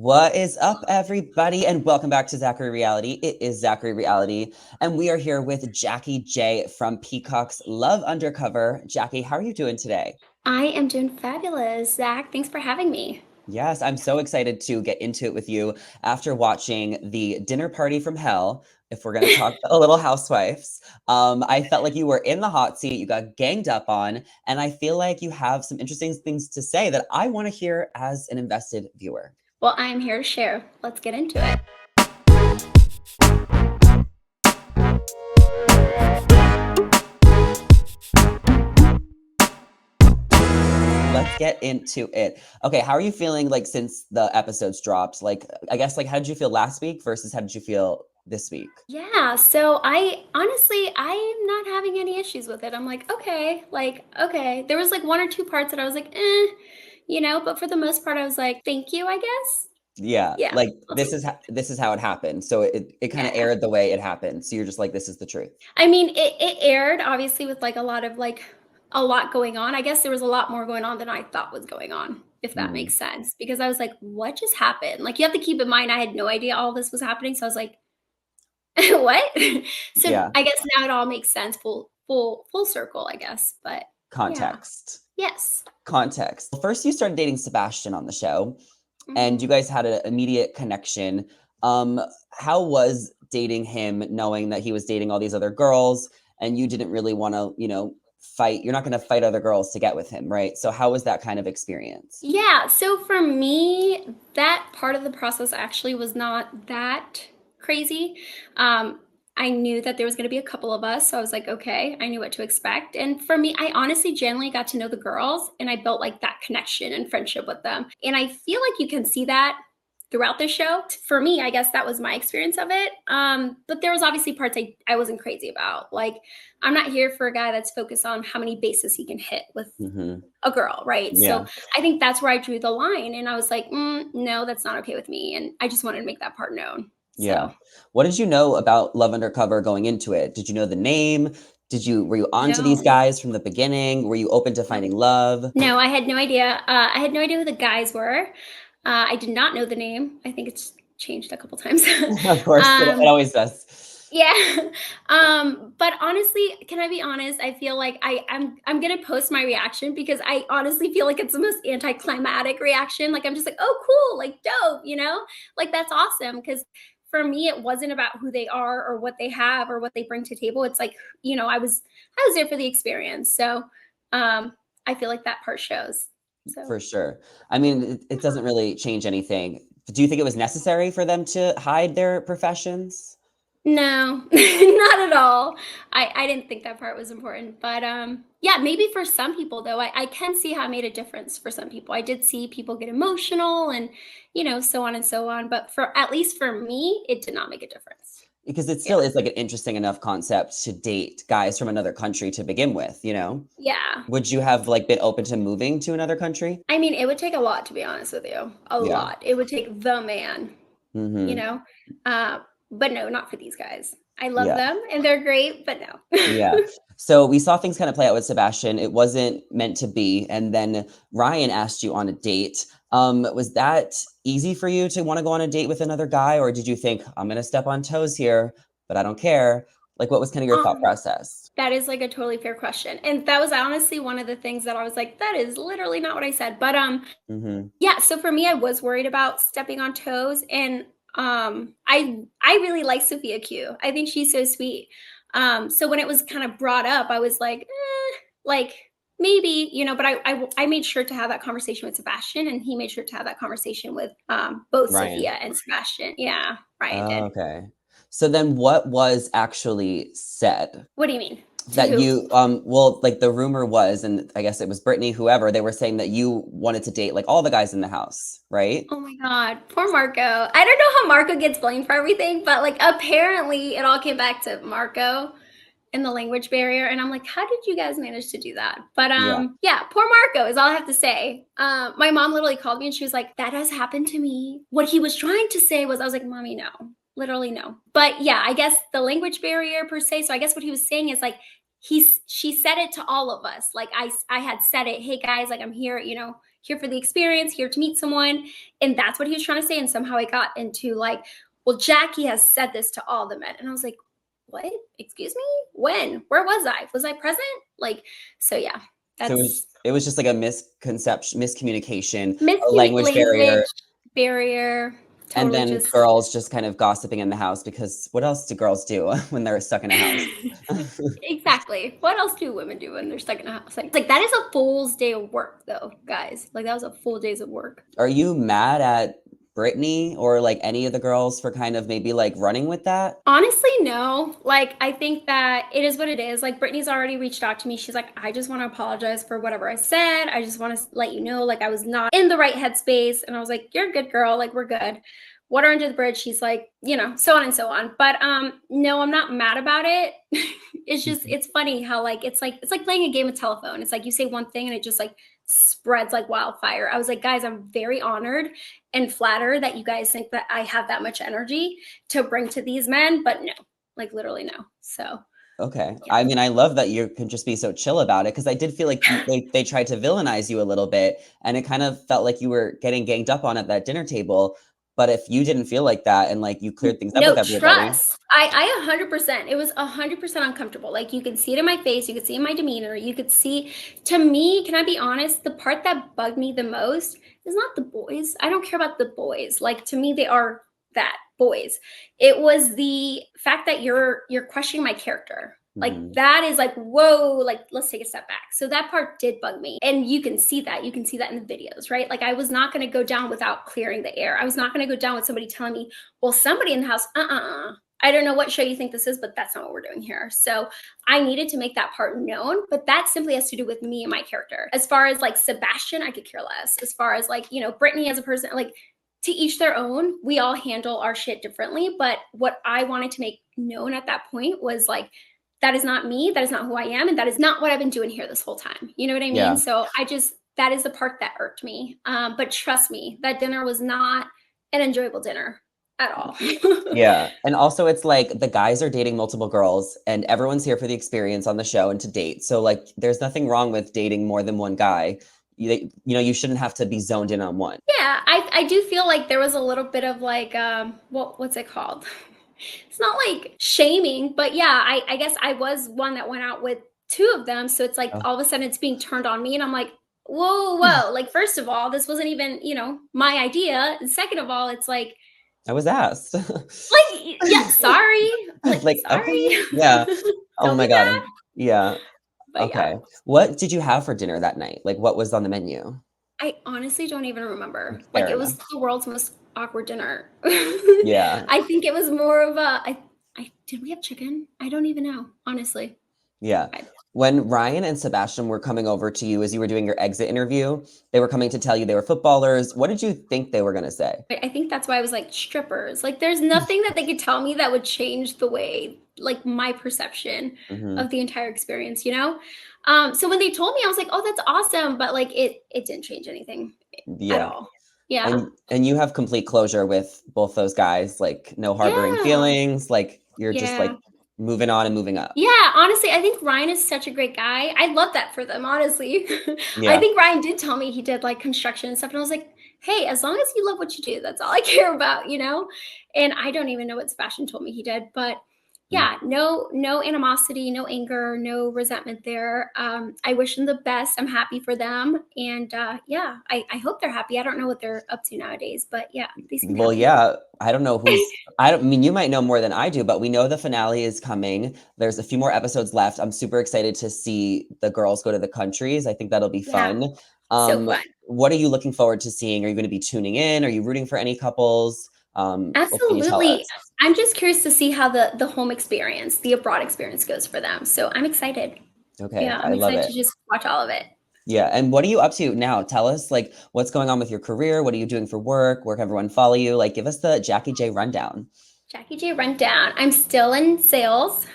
What is up, everybody, and welcome back to Zachary Reality. It is Zachary Reality, and we are here with Jackie J from Peacock's Love Undercover. Jackie, how are you doing today? I am doing fabulous. Zach, thanks for having me. Yes, I'm so excited to get into it with you after watching the dinner party from hell. If we're going to talk a little housewives, I felt like you were in the hot seat, you got ganged up on, and I feel like you have some interesting things to say that I want to hear as an invested viewer. Well, I am here to share. Let's get into it. Let's get into it. Okay, how are you feeling like since the episodes dropped? Like, I guess like how did you feel last week versus how did you feel this week? Yeah, so I honestly, I am not having any issues with it. I'm okay. There was like one or two parts that I was like, but for the most part, I was like, thank you, I guess. Yeah, Yeah, like I'll take that. this is how it happened. So it kind of Yeah. aired the way it happened. So you're just like, this is the truth. I mean, it aired obviously with like a lot going on. I guess there was a lot more going on than I thought was going on, if that Mm, makes sense. Because I was like, what just happened? Like you have to keep in mind I had no idea all this was happening. So I was like, what? So yeah, I guess now it all makes sense, full circle, I guess. But yeah. context. Yes. Context. First, you started dating Sebastian on the show, and Mhm. you guys had an immediate connection. Um, how was dating him, knowing that he was dating all these other girls, and you didn't really want to, fight? You're not going to fight other girls to get with him, right? So how was that kind of experience? Yeah, so for me, that part of the process actually was not that crazy. Um, I knew that there was going to be a couple of us, so I was like, okay, I knew what to expect. And for me, I honestly generally got to know the girls and I built like that connection and friendship with them. And I feel like you can see that throughout the show. For me, I guess that was my experience of it. But there was obviously parts I wasn't crazy about. Like, I'm not here for a guy that's focused on how many bases he can hit with Hmm. a girl, right? So Yeah, I think that's where I drew the line. And I was like, no, that's not okay with me. And I just wanted to make that part known. yeah. So, What did you know about Love Undercover going into it? Did you know the name? Were you onto these no, guys from the beginning? Were you open to nope. finding love? No, I had no idea. I had no idea who the guys were. I did not know the name. I think it's changed a couple times. Of course, it um, always does. yeah. But honestly, can I be honest? I feel like I'm gonna post my reaction because I honestly feel like it's the most anticlimactic reaction. Like I'm just like, oh cool, like dope, Like that's awesome. Cause for me, it wasn't about who they are or what they have or what they bring to the table. It's like, I was there for the experience. So I feel like that part shows. So For sure. I mean, it doesn't really change anything. Do you think it was necessary for them to hide their professions? no, not at all. I didn't think that part was important. But yeah, maybe for some people though, I can see how it made a difference for some people. I did see people get emotional and so on and so on. But for at least for me, it did not make a difference. Because it Yeah. still is like an interesting enough concept to date guys from another country to begin with, you know? Yeah. Would you have like been open to moving to another country? I mean, it would take a lot to be honest with you. A Yeah. lot. It would take the man, you Hmm. know? Uh, but no, not for these guys. I love Yeah. them and they're great, but no. Yeah. So we saw things kind of play out with Sebastian. It wasn't meant to be. And then Ryan asked you on a date. Was that easy for you to want to go on a date with another guy? Or did you think, I'm going to step on toes here, but I don't care? Like, what was kind of your thought um, process? That is like a totally fair question. And that was honestly one of the things that I was like, that is literally not what I said. But Hmm. yeah, so for me, I was worried about stepping on toes. And I really like Sophia Q. I think she's so sweet. So when it was kind of brought up, I was like maybe, but I made sure to have that conversation with Sebastian and he made sure to have that conversation with both Ryan. Sophia and Sebastian. Yeah, Ryan did. Okay. So then what was actually said? What do you mean? To That who? you, well, like the rumor was, and I guess it was Brittany, whoever, they were saying that you wanted to date like all the guys in the house, right? Oh my God, poor Marco. I don't know how Marco gets blamed for everything, but like apparently it all came back to Marco and the language barrier. And I'm like, how did you guys manage to do that? But Yeah. yeah, poor Marco is all I have to say. My mom literally called me and she was like, that has happened to me. What he was trying to say was, I was like, Mommy, no. Literally no. But yeah, I guess the language barrier per se. So I guess what he was saying is like she said it to all of us. Like I had said it, hey guys, like I'm here, here for the experience, here to meet someone. And that's what he was trying to say. And somehow it got into like, well, Jackie has said this to all the men. And I was like, what? Excuse me? When? Where was I? Was I present? Like, so yeah, So that's it was just like a miscommunication, a language language barrier, barrier. and Totally then just girls just kind of gossiping in the house because what else do girls do when they're stuck in a house? exactly. What else do women do when they're stuck in a house? Like that is a fool's day of work, though, guys. Like that was a full days of work. Are you mad at Brittany or like any of the girls for kind of maybe like running with that? Honestly, no. Like, I think that it is what it is. Like, Brittany's already reached out to me. She's like, I just want to apologize for whatever I said. I just want to let you know, like, I was not in the right headspace. And I was like, you're a good girl. Like, we're good. Water under the bridge. She's like, you know, so on and so on. But no, I'm not mad about it. It's just, it's funny how it's like playing a game of telephone. It's like you say one thing and it just like spreads like wildfire. I was like, guys, I'm very honored and flattered that you guys think that I have that much energy to bring to these men, but no, like literally no. So Okay. yeah. I mean, I love that you can just be so chill about it because I did feel like they tried to villainize you a little bit and it kind of felt like you were getting ganged up on at that dinner table. But if you didn't feel like that and like you cleared things up No with everybody. trust. I 100%. It was 100% uncomfortable. Like you could see it in my face, you could see it in my demeanor, you could see. To me, can I be honest? The part that bugged me the most is not the boys. I don't care about the boys. Like to me, they are that boys. It was the fact that you're questioning my character. Like that is like, whoa, like let's take a step back. So that part did bug me. And you can see that. You can see that in the videos, right? Like I was not going to go down without clearing the air. I was not going to go down with somebody telling me, well, somebody in the house, I don't know what show you think this is, but that's not what we're doing here. So I needed to make that part known, but that simply has to do with me and my character. As far as like Sebastian, I could care less. As far as like, you know, Brittany as a person, like to each their own, we all handle our shit differently. But what I wanted to make known at that point was like, that is not me. That is not who I am. And that is not what I've been doing here this whole time. You know what I mean? Yeah. So that is the part that irked me. But trust me, that dinner was not an enjoyable dinner at all. Yeah. And also it's like the guys are dating multiple girls and everyone's here for the experience on the show and to date. So like there's nothing wrong with dating more than one guy. You know, you shouldn't have to be zoned in on one. Yeah, I do feel like there was a little bit of like what's it called? It's not like shaming, but yeah, I guess I was one that went out with two of them. So it's like Oh. all of a sudden it's being turned on me and I'm like, whoa. Like first of all, this wasn't even, you know, my idea. And second of all, it's like I was asked. like yeah, sorry. Like sorry. Okay. Yeah. Oh Don't my be God. mad. Yeah. But yeah. Okay. What did you have for dinner that night? Like what was on the menu? I honestly don't even remember. Fair Like it was enough. the world's most awkward dinner. Yeah. I think it was more of a I did we have chicken? I don't even know, honestly. Yeah. When Ryan and Sebastian were coming over to you as you were doing your exit interview, they were coming to tell you they were footballers. What did you think they were going to say? I think that's why I was like strippers. Like there's nothing that they could tell me that would change the way like my perception of the entire experience, you know? So when they told me, I was like, oh, that's awesome. But like it didn't change anything at all. Yeah. And you have complete closure with both those guys, like no harboring feelings, like you're just like moving on and moving up. Yeah, honestly, I think Ryan is such a great guy. I love that for them, honestly. Yeah. I think Ryan did tell me he did like construction and stuff. And I was like, hey, as long as you love what you do, that's all I care about, you know? And I don't even know what Sebastian told me he did, but yeah, no animosity, no anger, no resentment there. I wish them the best. I'm happy for them. And yeah, I hope they're happy. I don't know what they're up to nowadays, but yeah, they seem Well, happy. yeah, I don't know who's, I mean, you might know more than I do, but we know the finale is coming. There's a few more episodes left. I'm super excited to see the girls go to the countries. I think that'll be fun. So fun. What are you looking forward to seeing? Are you going to be tuning in? Are you rooting for any couples? What can you tell Absolutely. us? I'm just curious to see how the home experience, the abroad experience goes for them. So I'm excited. Okay, Yeah, I I'm love excited it. to just watch all of it. Yeah, and what are you up to now? Tell us, like, what's going on with your career? What are you doing for work? Where can everyone follow you? Like, give us the Jackie J rundown. Jackie J rundown. I'm still in sales.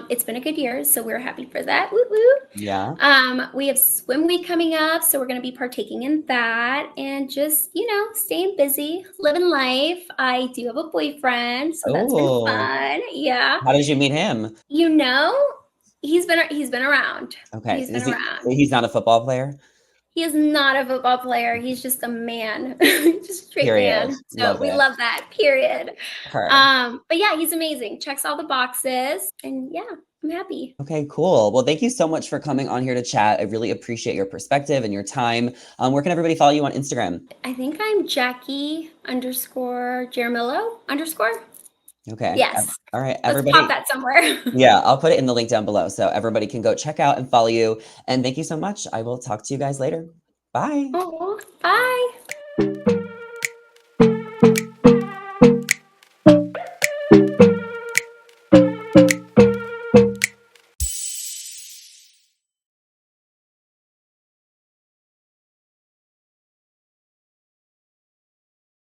It's been a good year, so we're happy for that. Woo woo. Yeah. We have swim week coming up, so we're going to be partaking in that and just, you know, staying busy, living life. I do have a boyfriend, so that's been fun. Yeah. How did you meet him? You know, he's been around. Okay. He's been around. He's not a football player? He is not a football player. He's just a man, just a straight Period. man. So Love we it. love that. Period. Her. But yeah, he's amazing. Checks all the boxes, and yeah, I'm happy. Okay, cool. Well, thank you so much for coming on here to chat. I really appreciate your perspective and your time. Where can everybody follow you on Instagram? I think I'm Jackie underscore Jaramillo underscore. Okay. Yes. All right, Let's pop everybody. that somewhere. Yeah, I'll put it in the link down below so everybody can go check out and follow you. And thank you so much. I will talk to you guys later. Bye. Oh, bye.